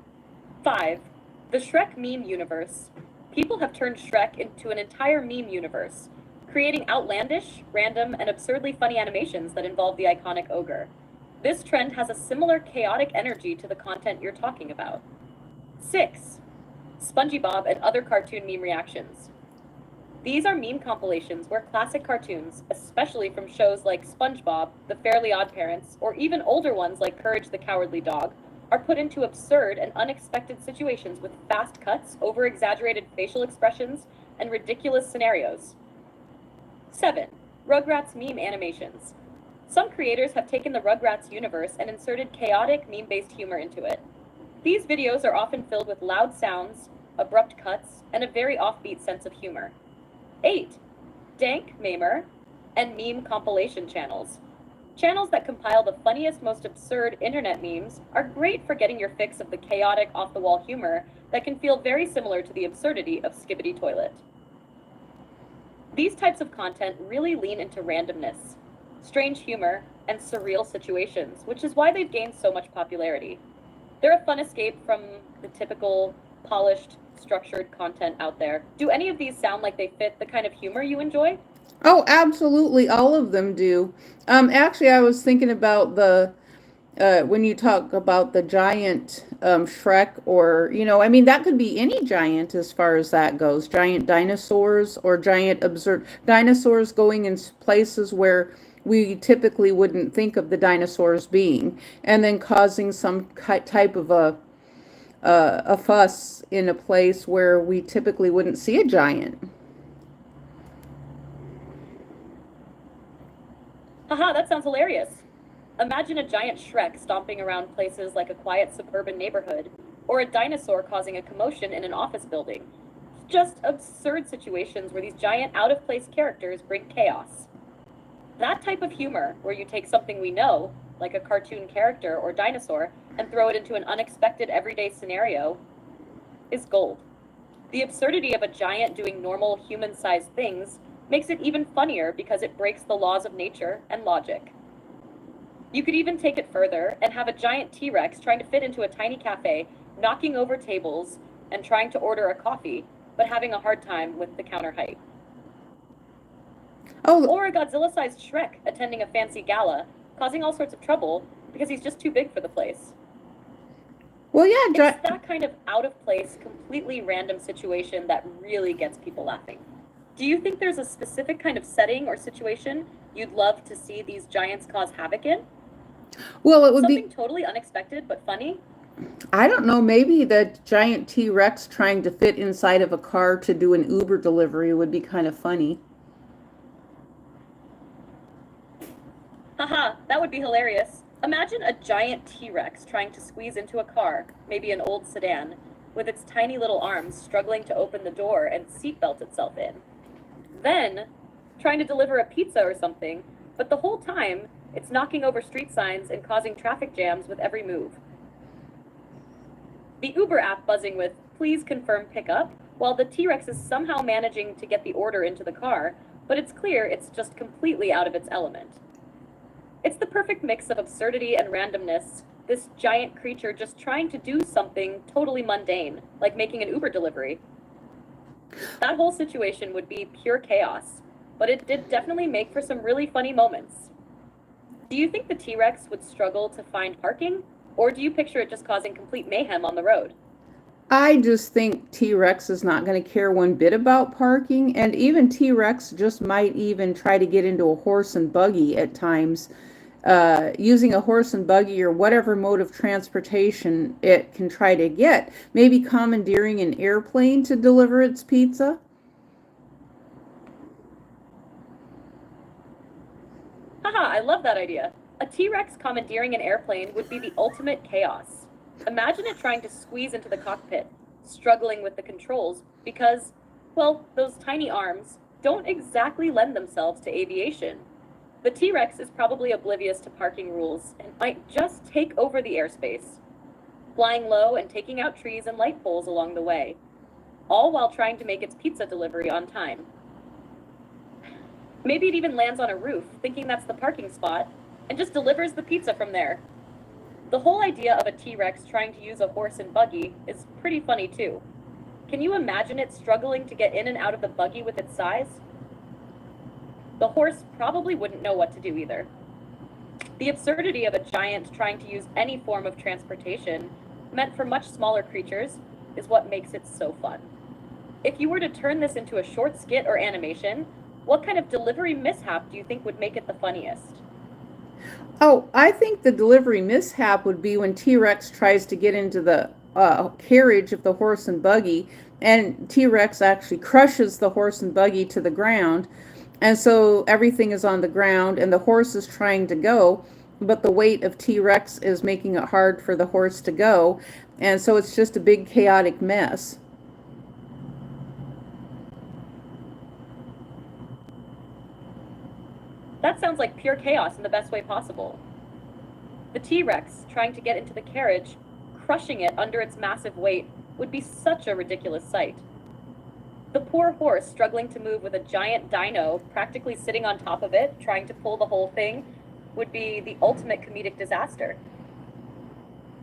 5. The Shrek meme universe. People have turned Shrek into an entire meme universe, creating outlandish, random, and absurdly funny animations that involve the iconic ogre. This trend has a similar chaotic energy to the content you're talking about. 6. SpongeBob and other cartoon meme reactions. These are meme compilations where classic cartoons, especially from shows like SpongeBob, The Fairly Odd Parents, or even older ones like Courage the Cowardly Dog, are put into absurd and unexpected situations with fast cuts, over-exaggerated facial expressions, and ridiculous scenarios. 7. Rugrats meme animations. Some creators have taken the Rugrats universe and inserted chaotic meme-based humor into it. These videos are often filled with loud sounds, abrupt cuts, and a very offbeat sense of humor. 8. Dank Mamer and meme compilation channels. Channels that compile the funniest, most absurd internet memes are great for getting your fix of the chaotic, off-the-wall humor that can feel very similar to the absurdity of Skibbity Toilet. These types of content really lean into randomness, strange humor, and surreal situations, which is why they've gained so much popularity. They're a fun escape from the typical polished, structured content out there. Do any of these sound like they fit the kind of humor you enjoy? Oh, absolutely. All of them do. Actually, I was thinking about the when you talk about the giant Shrek, or, I mean, that could be any giant as far as that goes. Giant dinosaurs or giant absurd dinosaurs going in places where we typically wouldn't think of the dinosaurs being, and then causing some type of a fuss in a place where we typically wouldn't see a giant. Haha, that sounds hilarious. Imagine a giant Shrek stomping around places like a quiet suburban neighborhood, or a dinosaur causing a commotion in an office building. Just absurd situations where these giant, out-of-place characters bring chaos. That type of humor, where you take something we know, like a cartoon character or dinosaur, and throw it into an unexpected everyday scenario, is gold. The absurdity of a giant doing normal human-sized things makes it even funnier because it breaks the laws of nature and logic. You could even take it further and have a giant T-Rex trying to fit into a tiny cafe, knocking over tables and trying to order a coffee, but having a hard time with the counter height. Oh, Or a Godzilla-sized Shrek attending a fancy gala, causing all sorts of trouble because he's just too big for the place. well, yeah, It's that kind of out-of-place, completely random situation that really gets people laughing. Do you think there's a specific kind of setting or situation you'd love to see these giants cause havoc in? well, it would Something be, totally unexpected but funny? I don't know, maybe the giant T-Rex trying to fit inside of a car to do an Uber delivery would be kind of funny. Haha, that would be hilarious. Imagine a giant T-Rex trying to squeeze into a car, maybe an old sedan, with its tiny little arms struggling to open the door and seatbelt itself in. Then, trying to deliver a pizza or something, but the whole time, it's knocking over street signs and causing traffic jams with every move. The Uber app buzzing with, "Please confirm pickup," while the T-Rex is somehow managing to get the order into the car, but it's clear it's just completely out of its element. It's the perfect mix of absurdity and randomness, this giant creature just trying to do something totally mundane, like making an Uber delivery. That whole situation would be pure chaos, but it did definitely make for some really funny moments. Do you think the T-Rex would struggle to find parking, or do you picture it just causing complete mayhem on the road? I just think T-Rex is not going to care one bit about parking, and even T-Rex just might even try to get into a horse and buggy at times, using a horse and buggy or whatever mode of transportation it can try to get. Maybe commandeering an airplane to deliver its pizza. Haha, I love that idea. A T-Rex commandeering an airplane would be the ultimate chaos. Imagine it trying to squeeze into the cockpit, struggling with the controls because, well, those tiny arms don't exactly lend themselves to aviation. The T-Rex is probably oblivious to parking rules and might just take over the airspace, flying low and taking out trees and light poles along the way, all while trying to make its pizza delivery on time. Maybe it even lands on a roof, thinking that's the parking spot, and just delivers the pizza from there. The whole idea of a T-Rex trying to use a horse and buggy is pretty funny too. Can you imagine it struggling to get in and out of the buggy with its size? The horse probably wouldn't know what to do either. The absurdity of a giant trying to use any form of transportation meant for much smaller creatures is what makes it so fun. If you were to turn this into a short skit or animation, what kind of delivery mishap do you think would make it the funniest? Oh, I think the delivery mishap would be when T-Rex tries to get into the carriage of the horse and buggy, and T-Rex actually crushes the horse and buggy to the ground. And so everything is on the ground, and the horse is trying to go, but the weight of T-Rex is making it hard for the horse to go. And so it's just a big chaotic mess. That sounds like pure chaos in the best way possible. The T-Rex trying to get into the carriage, crushing it under its massive weight, would be such a ridiculous sight. The poor horse struggling to move with a giant dino practically sitting on top of it, trying to pull the whole thing, would be the ultimate comedic disaster.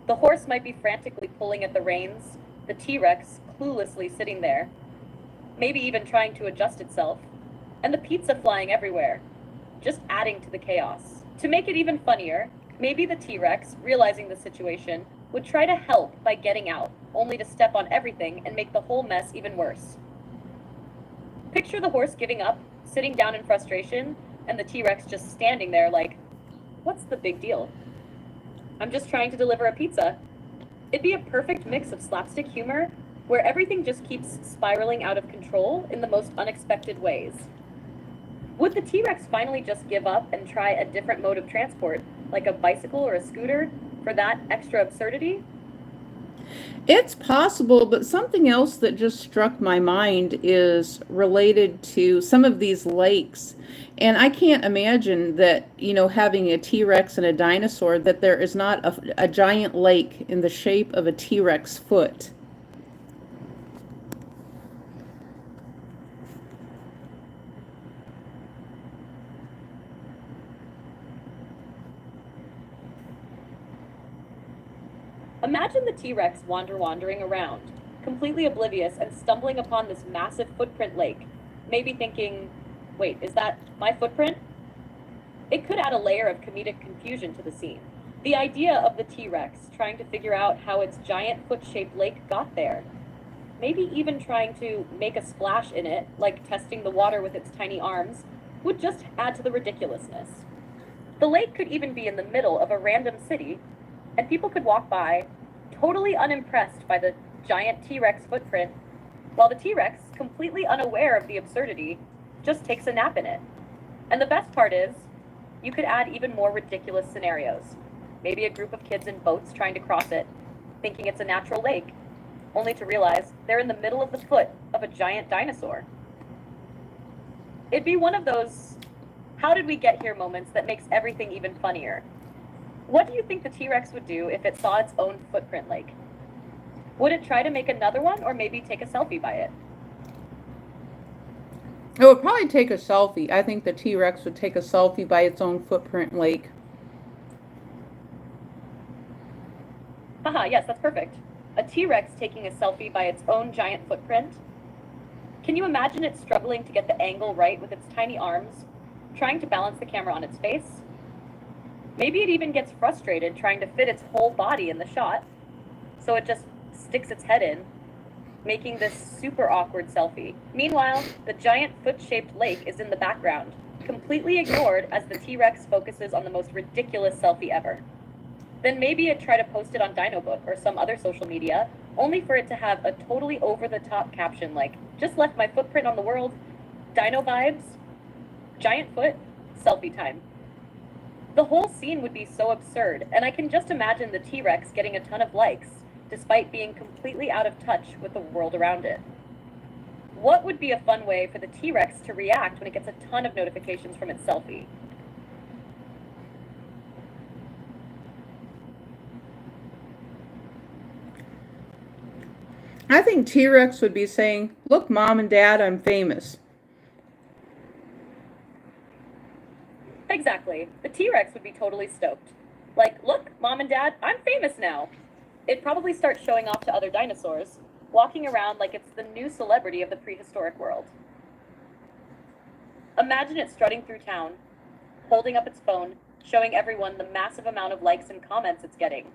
The horse might be frantically pulling at the reins, the T-Rex cluelessly sitting there, maybe even trying to adjust itself, and the pizza flying everywhere, just adding to the chaos. To make it even funnier, maybe the T-Rex, realizing the situation, would try to help by getting out, only to step on everything and make the whole mess even worse. Picture the horse giving up, sitting down in frustration, and the T-Rex just standing there like, what's the big deal? I'm just trying to deliver a pizza. It'd be a perfect mix of slapstick humor, where everything just keeps spiraling out of control in the most unexpected ways. Would the T-Rex finally just give up and try a different mode of transport, like a bicycle or a scooter, for that extra absurdity? It's possible, but something else that just struck my mind is related to some of these lakes. And I can't imagine that, having a T-Rex and a dinosaur, that there is not a giant lake in the shape of a T-Rex foot. Imagine the T-Rex wandering around, completely oblivious and stumbling upon this massive footprint lake, maybe thinking, wait, is that my footprint? It could add a layer of comedic confusion to the scene. The idea of the T-Rex trying to figure out how its giant foot-shaped lake got there, maybe even trying to make a splash in it, like testing the water with its tiny arms, would just add to the ridiculousness. The lake could even be in the middle of a random city, and people could walk by, totally unimpressed by the giant T-Rex footprint, while the T-Rex, completely unaware of the absurdity, just takes a nap in it. And the best part is, you could add even more ridiculous scenarios. Maybe a group of kids in boats trying to cross it, thinking it's a natural lake, only to realize they're in the middle of the foot of a giant dinosaur. It'd be one of those how did we get here moments that makes everything even funnier. What do you think the T-Rex would do if it saw its own footprint lake? Would it try to make another one or maybe take a selfie by it? It would probably take a selfie. I think the T-Rex would take a selfie by its own footprint lake. Haha, yes, that's perfect. A T-Rex taking a selfie by its own giant footprint. Can you imagine it struggling to get the angle right with its tiny arms, trying to balance the camera on its face? Maybe it even gets frustrated trying to fit its whole body in the shot, so it just sticks its head in, making this super awkward selfie. Meanwhile, the giant foot-shaped lake is in the background, completely ignored as the T-Rex focuses on the most ridiculous selfie ever. Then maybe it try to post it on DinoBook or some other social media, only for it to have a totally over-the-top caption like, just left my footprint on the world, dino vibes, giant foot, selfie time. The whole scene would be so absurd, and I can just imagine the T-Rex getting a ton of likes, despite being completely out of touch with the world around it. What would be a fun way for the T-Rex to react when it gets a ton of notifications from its selfie? I think T-Rex would be saying, "Look, Mom and Dad, I'm famous." Exactly. The T-Rex would be totally stoked. Like, look, Mom and Dad, I'm famous now. It'd probably start showing off to other dinosaurs, walking around like it's the new celebrity of the prehistoric world. Imagine it strutting through town, holding up its phone, showing everyone the massive amount of likes and comments it's getting.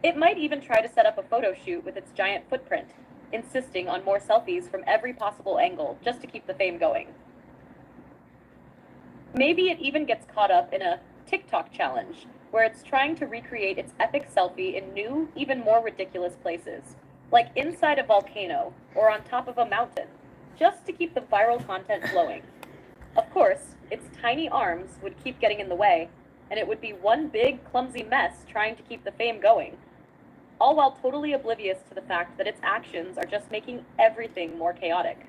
It might even try to set up a photo shoot with its giant footprint, insisting on more selfies from every possible angle just to keep the fame going. Maybe it even gets caught up in a TikTok challenge, where it's trying to recreate its epic selfie in new, even more ridiculous places, like inside a volcano or on top of a mountain, just to keep the viral content flowing. Of course, its tiny arms would keep getting in the way, and it would be one big, clumsy mess trying to keep the fame going, all while totally oblivious to the fact that its actions are just making everything more chaotic.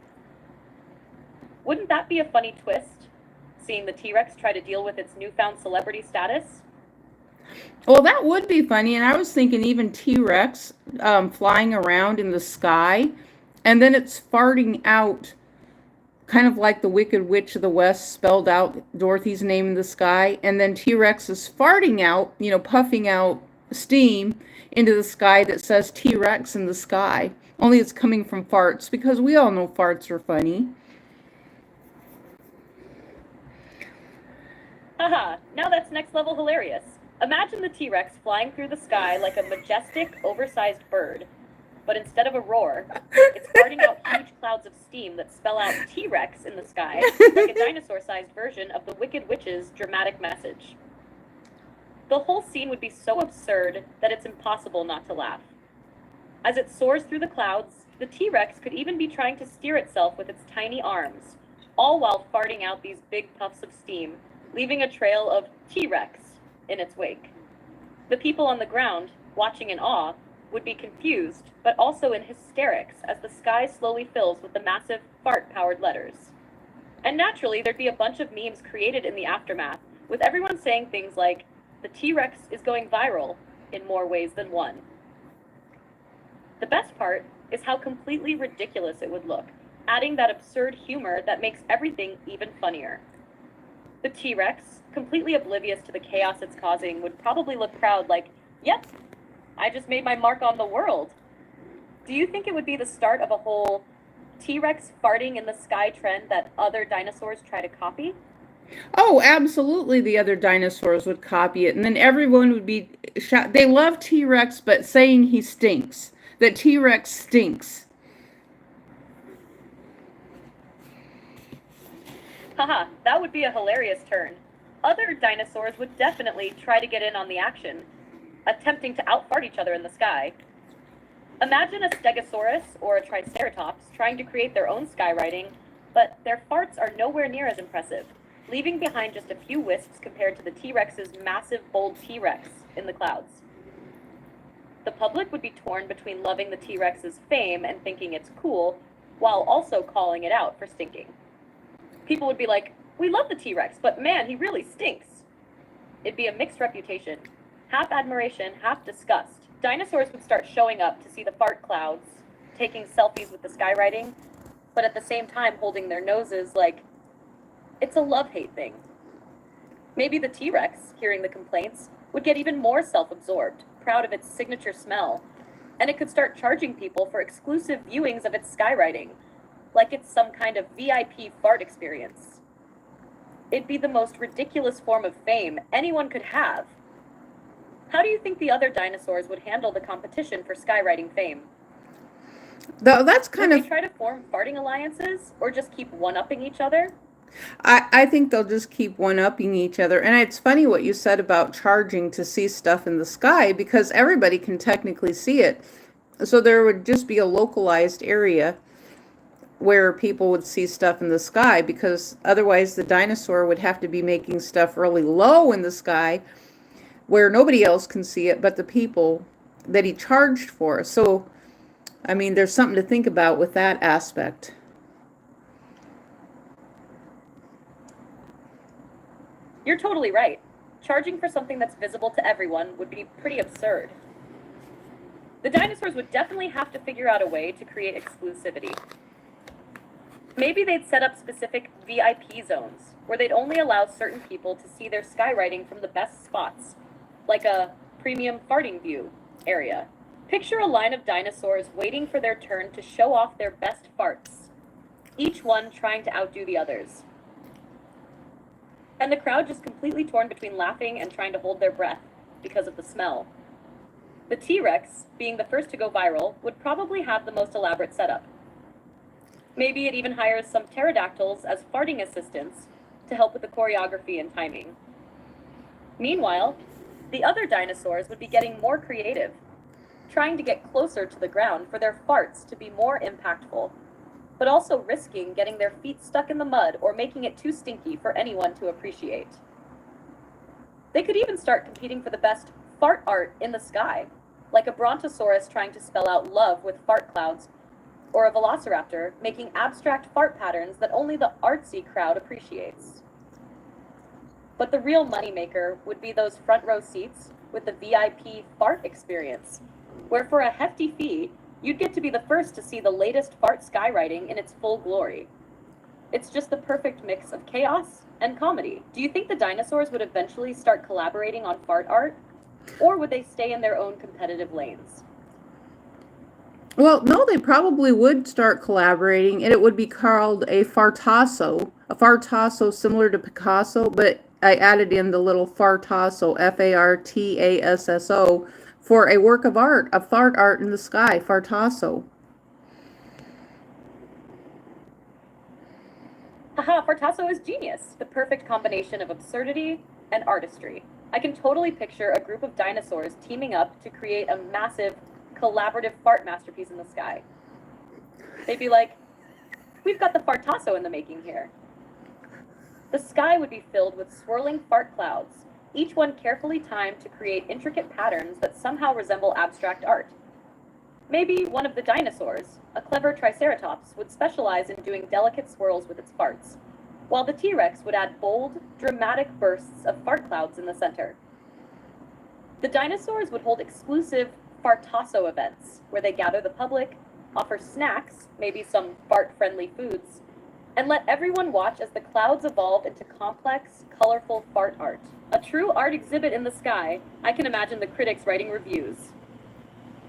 Wouldn't that be a funny twist, seeing the T-Rex try to deal with its newfound celebrity status? Well, that would be funny. And I was thinking even T-Rex flying around in the sky, and then it's farting out, kind of like the Wicked Witch of the West spelled out Dorothy's name in the sky. And then T-Rex is farting out, puffing out steam into the sky that says T-Rex in the sky. Only it's coming from farts, because we all know farts are funny. Haha, now that's next level hilarious. Imagine the T-Rex flying through the sky like a majestic, oversized bird. But instead of a roar, it's farting out huge clouds of steam that spell out T-Rex in the sky, like a dinosaur-sized version of the Wicked Witch's dramatic message. The whole scene would be so absurd that it's impossible not to laugh. As it soars through the clouds, the T-Rex could even be trying to steer itself with its tiny arms, all while farting out these big puffs of steam, leaving a trail of T-Rex in its wake. The people on the ground, watching in awe, would be confused, but also in hysterics as the sky slowly fills with the massive fart-powered letters. And naturally, there'd be a bunch of memes created in the aftermath, with everyone saying things like, "The T-Rex is going viral in more ways than one." The best part is how completely ridiculous it would look, adding that absurd humor that makes everything even funnier. The T-Rex, completely oblivious to the chaos it's causing, would probably look proud like, "Yep, I just made my mark on the world." Do you think it would be the start of a whole T-Rex farting in the sky trend that other dinosaurs try to copy? Oh, absolutely. The other dinosaurs would copy it. And then everyone would be shot. They love T-Rex, but saying he stinks. That T-Rex stinks. Haha, that would be a hilarious turn. Other dinosaurs would definitely try to get in on the action, attempting to outfart each other in the sky. Imagine a Stegosaurus or a Triceratops trying to create their own skywriting, but their farts are nowhere near as impressive, leaving behind just a few wisps compared to the T-Rex's massive, bold T-Rex in the clouds. The public would be torn between loving the T-Rex's fame and thinking it's cool, while also calling it out for stinking. People would be like, "We love the T-Rex, but man, he really stinks." It'd be a mixed reputation, half admiration, half disgust. Dinosaurs would start showing up to see the fart clouds, taking selfies with the skywriting, but at the same time holding their noses like it's a love-hate thing. Maybe the T-Rex, hearing the complaints, would get even more self-absorbed, proud of its signature smell, and it could start charging people for exclusive viewings of its skywriting, like it's some kind of VIP fart experience. It'd be the most ridiculous form of fame anyone could have. How do you think the other dinosaurs would handle the competition for skywriting fame? That's kind Would of. they try to form farting alliances, or just keep one-upping each other? I think they'll just keep one-upping each other. And it's funny what you said about charging to see stuff in the sky, because everybody can technically see it. So there would just be a localized area where people would see stuff in the sky, because otherwise the dinosaur would have to be making stuff really low in the sky where nobody else can see it but the people that he charged for. So, I mean, there's something to think about with that aspect. You're totally right. Charging for something that's visible to everyone would be pretty absurd. The dinosaurs would definitely have to figure out a way to create exclusivity. Maybe they'd set up specific VIP zones, where they'd only allow certain people to see their skywriting from the best spots, like a premium farting view area. Picture a line of dinosaurs waiting for their turn to show off their best farts. each one trying to outdo the others. And the crowd just completely torn between laughing and trying to hold their breath because of the smell. The T-Rex, being the first to go viral, would probably have the most elaborate setup. Maybe it even hires some pterodactyls as farting assistants to help with the choreography and timing. Meanwhile, the other dinosaurs would be getting more creative, trying to get closer to the ground for their farts to be more impactful, but also risking getting their feet stuck in the mud or making it too stinky for anyone to appreciate. They could even start competing for the best fart art in the sky, like a brontosaurus trying to spell out love with fart clouds, or a velociraptor making abstract fart patterns that only the artsy crowd appreciates. But the real moneymaker would be those front row seats with the VIP fart experience, where for a hefty fee, you'd get to be the first to see the latest fart skywriting in its full glory. It's just the perfect mix of chaos and comedy. Do you think the dinosaurs would eventually start collaborating on fart art? Or would they stay in their own competitive lanes? Well, no, they probably would start collaborating, and it would be called a fartasso. A fartasso similar to Picasso, but I added in the little fartasso, Fartasso, for a work of art, a fart art in the sky, fartasso. Haha, Fartasso is genius. The perfect combination of absurdity and artistry. I can totally picture a group of dinosaurs teaming up to create a massive, collaborative fart masterpiece in the sky. They'd be like, we've got the Fartasso in the making here. The sky would be filled with swirling fart clouds, each one carefully timed to create intricate patterns that somehow resemble abstract art. Maybe one of the dinosaurs, a clever triceratops, would specialize in doing delicate swirls with its farts, while the T-Rex would add bold, dramatic bursts of fart clouds in the center. The dinosaurs would hold exclusive Fartasso events, where they gather the public, offer snacks, maybe some fart-friendly foods, and let everyone watch as the clouds evolve into complex, colorful fart art. A true art exhibit in the sky. I can imagine the critics writing reviews.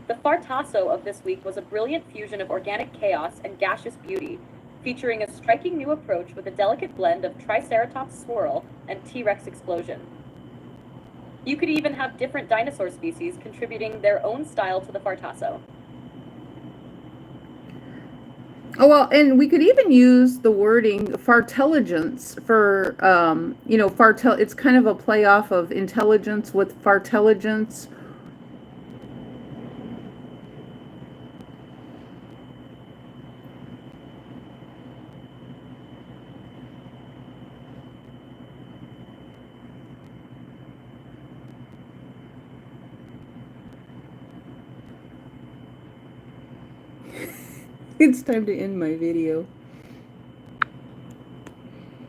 The Fartasso of this week was a brilliant fusion of organic chaos and gaseous beauty, featuring a striking new approach with a delicate blend of Triceratops swirl and T-Rex explosion. You could even have different dinosaur species contributing their own style to the Fartasso. Oh, well, and we could even use the wording fartelligence for, it's kind of a play off of intelligence with fartelligence. It's time to end my video.